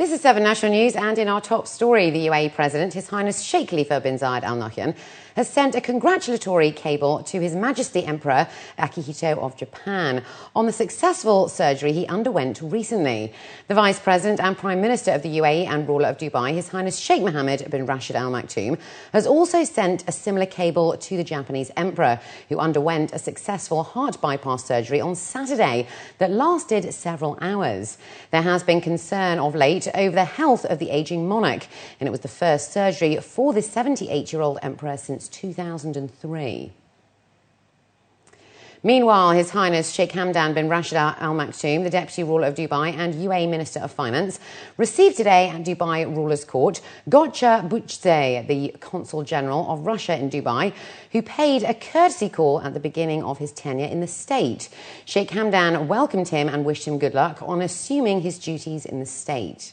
This is 7 National News, and in our top story, the UAE President, His Highness Sheikh Khalifa bin Zayed Al Nahyan, has sent a congratulatory cable to His Majesty Emperor Akihito of Japan on the successful surgery he underwent recently. The Vice President and Prime Minister of the UAE and ruler of Dubai, His Highness Sheikh Mohammed bin Rashid Al Maktoum, has also sent a similar cable to the Japanese Emperor, who underwent a successful heart bypass surgery on Saturday that lasted several hours. There has been concern of late over the health of the ageing monarch, and it was the first surgery for the 78-year-old emperor since 2003. Meanwhile, His Highness Sheikh Hamdan bin Rashid Al Maktoum, the Deputy Ruler of Dubai and UAE Minister of Finance, received today at Dubai Ruler's Court Gotcha Buchzeh, the Consul General of Russia in Dubai, who paid a courtesy call at the beginning of his tenure in the state. Sheikh Hamdan welcomed him and wished him good luck on assuming his duties in the state.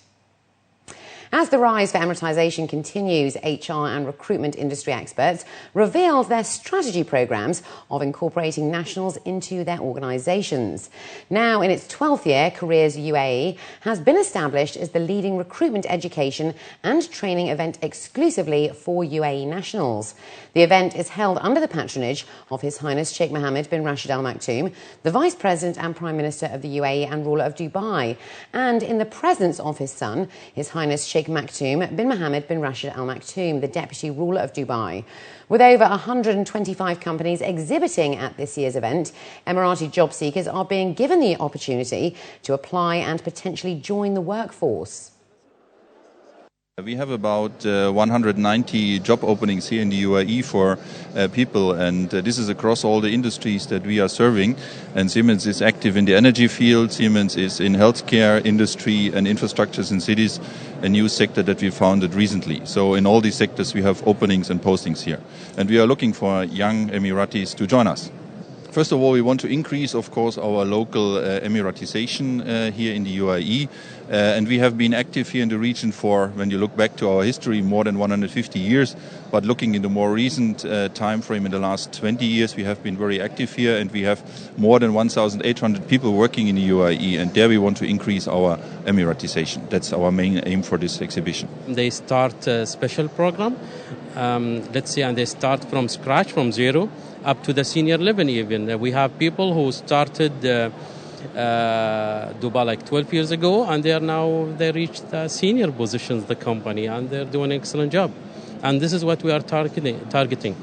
As the rise for Emiratisation continues, HR and recruitment industry experts revealed their strategy programmes of incorporating nationals into their organisations. Now, in its 12th year, Careers UAE has been established as the leading recruitment education and training event exclusively for UAE nationals. The event is held under the patronage of His Highness Sheikh Mohammed bin Rashid Al Maktoum, the Vice President and Prime Minister of the UAE and ruler of Dubai, and in the presence of his son, His Highness Sheikh Maktoum bin Mohammed bin Rashid Al Maktoum, the Deputy Ruler of Dubai. With over 125 companies exhibiting at this year's event, Emirati job seekers are being given the opportunity to apply and potentially join the workforce. We have about 190 job openings here in the UAE for people, and this is across all the industries that we are serving. And Siemens is active in the energy field, Siemens is in healthcare industry and infrastructures in cities, a new sector that we founded recently. So in all these sectors we have openings and postings here. And we are looking for young Emiratis to join us. First of all, we want to increase, of course, our local Emiratization here in the UAE. And we have been active here in the region for, when you look back to our history, more than 150 years. But looking in the more recent time frame, in the last 20 years, we have been very active here. And we have more than 1,800 people working in the UAE. And there we want to increase our Emiratization. That's our main aim for this exhibition. They start a special program, let's say, and they start from scratch, from zero, up to the senior level even. We have people who started Dubai like 12 years ago, and they reached the senior positions, the company, and they're doing an excellent job. And this is what we are targeting.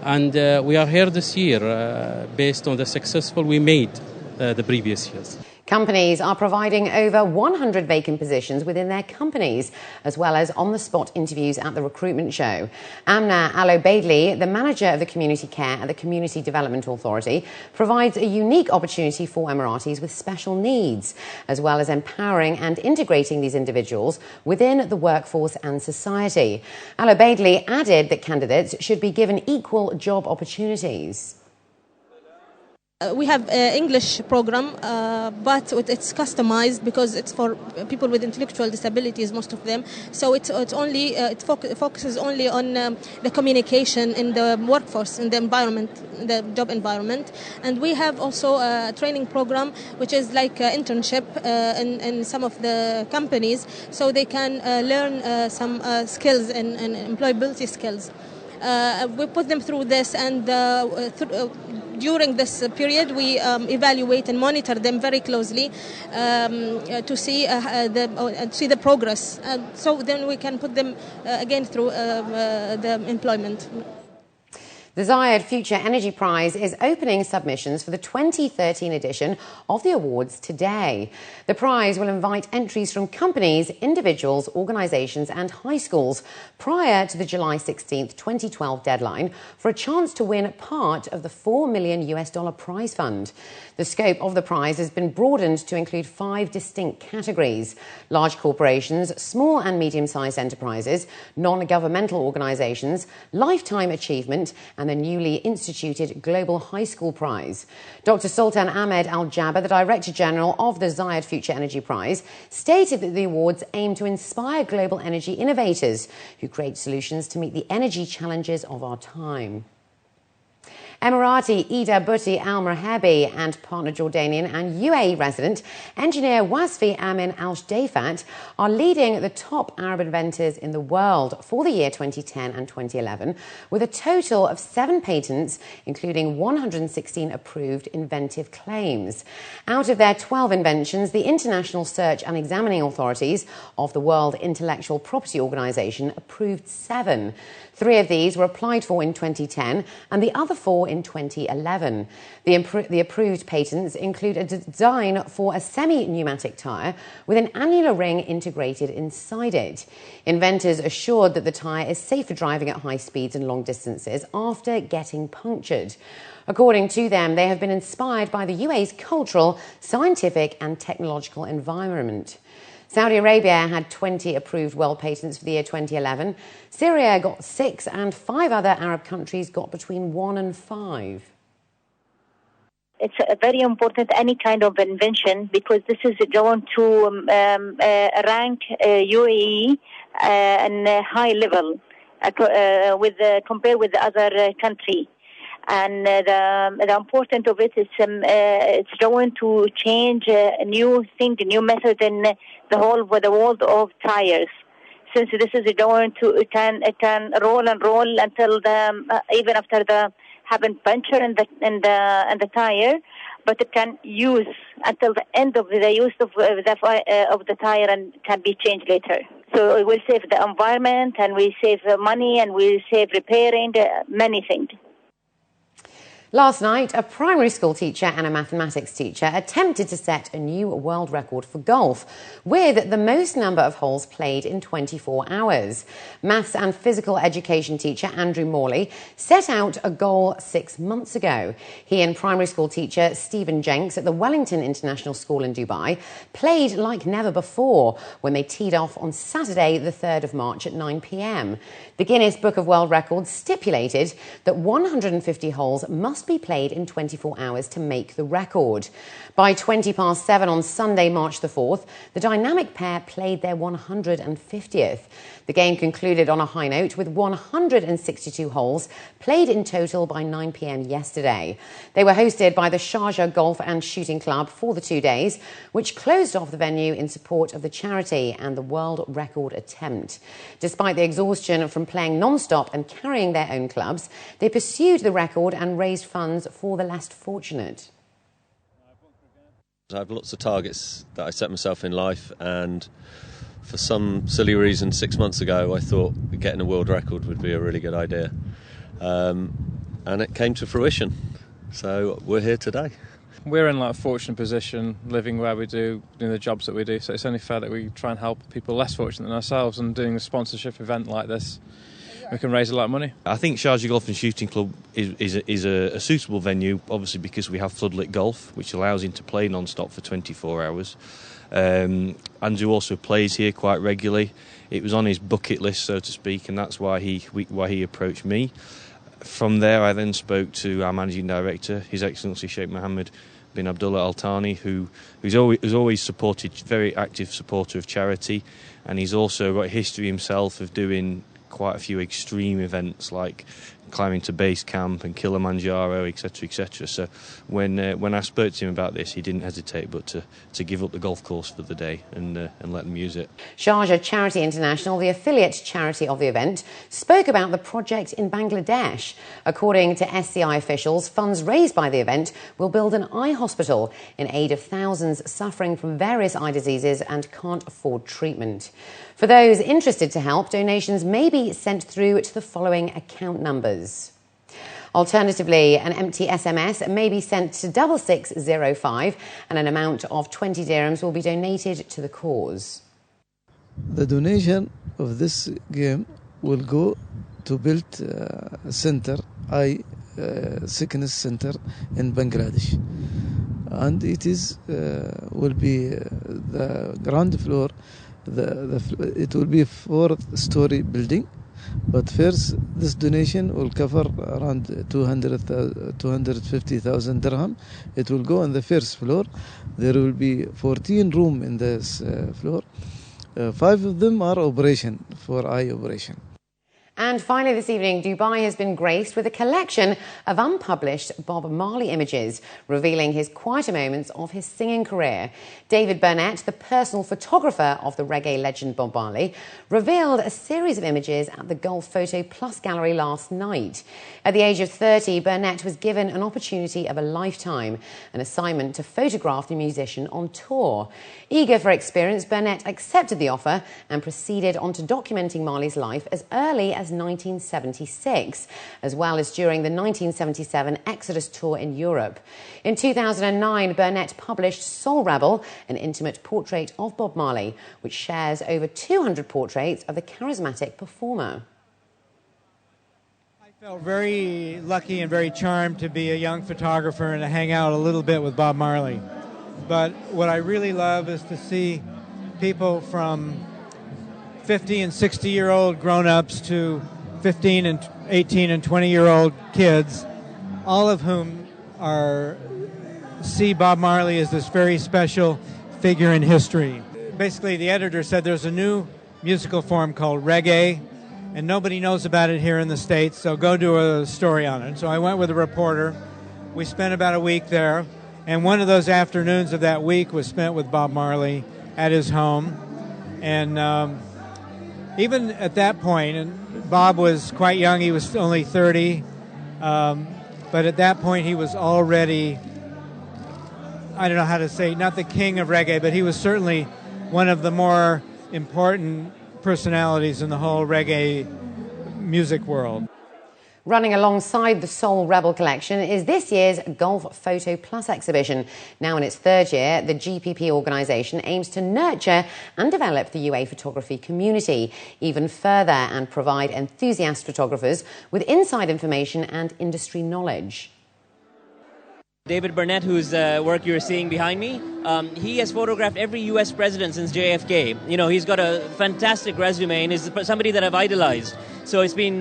And we are here this year based on the successful we made the previous years. Companies are providing over 100 vacant positions within their companies, as well as on-the-spot interviews at the recruitment show. Amna Al-Obaidli, the manager of the community care at the Community Development Authority, provides a unique opportunity for Emiratis with special needs, as well as empowering and integrating these individuals within the workforce and society. Al-Obaidli added that candidates should be given equal job opportunities. We have an English program, but it's customized because it's for people with intellectual disabilities, most of them. So it focuses only on the communication in the workforce, in the environment, the job environment. And we have also a training program, which is like an internship in some of the companies, so they can learn some skills and employability skills. We put them through this, and during this period, we evaluate and monitor them very closely to see the progress. So then we can put them again through the employment. The Zayed Future Energy Prize is opening submissions for the 2013 edition of the awards today. The prize will invite entries from companies, individuals, organisations and high schools prior to the July 16th, 2012 deadline for a chance to win part of the $4 million prize fund. The scope of the prize has been broadened to include 5 distinct categories: large corporations, small and medium-sized enterprises, non-governmental organisations, lifetime achievement and the newly instituted Global High School Prize. Dr. Sultan Ahmed Al-Jaber, the Director General of the Zayed Future Energy Prize, stated that the awards aim to inspire global energy innovators who create solutions to meet the energy challenges of our time. Emirati Ida Buti Al Merhabi and partner Jordanian and UAE resident engineer Wasfi Amin Al Shdafat are leading the top Arab inventors in the world for the year 2010 and 2011, with a total of 7 patents, including 116 approved inventive claims. Out of their 12 inventions, the International Search and Examining Authorities of the World Intellectual Property Organization approved 7. 3 of these were applied for in 2010 and the other 4 in 2011. The approved patents include a design for a semi-pneumatic tyre with an annular ring integrated inside it. Inventors assured that the tyre is safe for driving at high speeds and long distances after getting punctured. According to them, they have been inspired by the UAE's cultural, scientific and technological environment. Saudi Arabia had 20 approved world patents for the year 2011. Syria got 6 and 5 other Arab countries got between 1 and 5. It's very important, any kind of invention, because this is going to rank UAE in a high level compared with the other country. And the importance of it is it's going to change a new thing, a new method in the whole the world of tires. Since this is going to it can roll and roll until even after the happen puncture in the tire, but it can use until the end of the use of the tire and can be changed later. So it will save the environment, and we save money, and we save repairing many things. Last night, a primary school teacher and a mathematics teacher attempted to set a new world record for golf, with the most number of holes played in 24 hours. Maths and physical education teacher Andrew Morley set out a goal 6 months ago. He and primary school teacher Stephen Jenks at the Wellington International School in Dubai played like never before when they teed off on Saturday, the 3rd of March at 9 p.m. The Guinness Book of World Records stipulated that 150 holes must be played in 24 hours to make the record. By 20 past 7 on Sunday, March the 4th, the dynamic pair played their 150th. The game concluded on a high note with 162 holes played in total by 9 p.m. yesterday. They were hosted by the Sharjah Golf and Shooting Club for the 2 days, which closed off the venue in support of the charity and the world record attempt. Despite the exhaustion from playing non-stop and carrying their own clubs, they pursued the record and raised funds for the less fortunate. I have lots of targets that I set myself in life, and for some silly reason 6 months ago I thought getting a world record would be a really good idea, and it came to fruition, so we're here today. We're in a fortunate position living where we do, doing the jobs that we do, so it's only fair that we try and help people less fortunate than ourselves, and doing a sponsorship event like this we can raise a lot of money. I think Sharjah Golf and Shooting Club is a suitable venue, obviously because we have floodlit golf, which allows him to play non-stop for 24 hours. Andrew also plays here quite regularly. It was on his bucket list, so to speak, and that's why he approached me. From there, I then spoke to our managing director, His Excellency Sheikh Mohammed bin Abdullah Al Thani, who's always supported, very active supporter of charity, and he's also got a history himself of doing quite a few extreme events like climbing to base camp and Kilimanjaro, etc., etc. So when I spoke to him about this, he didn't hesitate but to give up the golf course for the day and let them use it. Sharjah Charity International, the affiliate charity of the event, spoke about the project in Bangladesh. According to SCI officials, funds raised by the event will build an eye hospital in aid of thousands suffering from various eye diseases and can't afford treatment. For those interested to help, donations may be sent through to the following account numbers. Alternatively, an empty SMS may be sent to 6605 and an amount of 20 dirhams will be donated to the cause. The donation of this game will go to build a center, eye sickness center in Bangladesh. And it is will be the ground floor. It will be a 4-story building, but first this donation will cover around 250,000 dirham. It will go on the first floor. There will be 14 rooms in this floor. 5 of them are operation for eye operation. And finally this evening, Dubai has been graced with a collection of unpublished Bob Marley images, revealing his quieter moments of his singing career. David Burnett, the personal photographer of the reggae legend Bob Marley, revealed a series of images at the Gulf Photo Plus gallery last night. At the age of 30, Burnett was given an opportunity of a lifetime, an assignment to photograph the musician on tour. Eager for experience, Burnett accepted the offer and proceeded on to documenting Marley's life as early as 1976, as well as during the 1977 Exodus tour in Europe. In 2009, Burnett published Soul Rebel, an intimate portrait of Bob Marley, which shares over 200 portraits of the charismatic performer. I felt very lucky and very charmed to be a young photographer and to hang out a little bit with Bob Marley. But what I really love is to see people from 50 and 60-year-old grown-ups to 15 and 18 and 20-year-old kids, all of whom see Bob Marley as this very special figure in history. Basically, the editor said there's a new musical form called reggae, and nobody knows about it here in the States, so go do a story on it. So I went with a reporter. We spent about a week there, and one of those afternoons of that week was spent with Bob Marley at his home. And even at that point, and Bob was quite young, he was only 30, but at that point he was already, I don't know how to say, not the king of reggae, but he was certainly one of the more important personalities in the whole reggae music world. Running alongside the Soul Rebel collection is this year's Gulf Photo Plus exhibition. Now in its third year, the GPP organisation aims to nurture and develop the UAE photography community even further and provide enthusiast photographers with inside information and industry knowledge. David Burnett, whose work you're seeing behind me, he has photographed every U.S. president since JFK. You know, he's got a fantastic resume and is somebody that I've idolized. So it's been,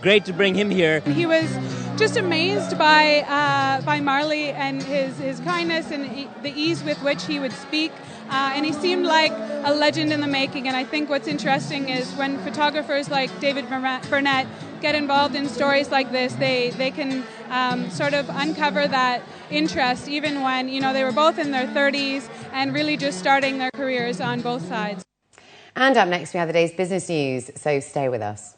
great to bring him here. He was just amazed by Marley and his kindness and the ease with which he would speak. And he seemed like a legend in the making. And I think what's interesting is when photographers like David Burnett get involved in stories like this, they can sort of uncover that interest even when, they were both in their 30s and really just starting their careers on both sides. And up next, we have the day's business news, so stay with us.